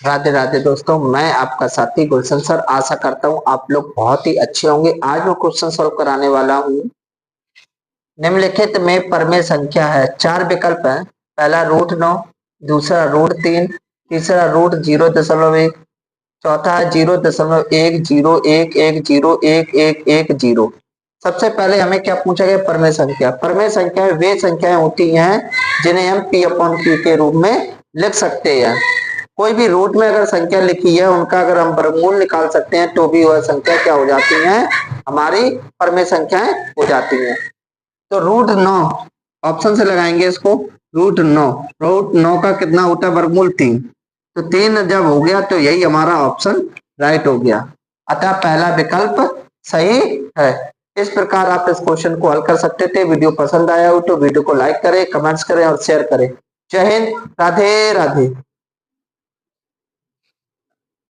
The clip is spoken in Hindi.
राधे राधे दोस्तों, मैं आपका साथी गुलशन सर। आशा करता हूँ आप लोग बहुत ही अच्छे होंगे। आज मैं क्वेश्चन सॉल्व कराने वाला हूँ। निम्नलिखित में परमेय संख्या है, चार विकल्प है। पहला √9, दूसरा √3, तीसरा √0.1, चौथा है 0.101101101110। सबसे पहले हमें क्या पूछा गया? परमेय संख्या। परमेय संख्या वे संख्याएं होती हैं जिन्हें हम P/Q के रूप में लिख सकते हैं। कोई भी रूट में अगर संख्या लिखी है, उनका अगर हम वर्गमूल निकाल सकते हैं तो भी वह संख्या क्या हो जाती है? हमारी परमेय संख्याएं हो जाती हैं। तो √9 ऑप्शन से लगाएंगे इसको। √9 का कितना होता है वर्गमूल? 3। तो 3 जब हो गया तो यही हमारा ऑप्शन राइट हो गया। अतः पहला विकल्प सही है। इस प्रकार आप इस क्वेश्चन को हल कर सकते थे। वीडियो पसंद आया हो तो वीडियो को लाइक करें, कमेंट्स करें और शेयर करें। जय हिंद, राधे राधे।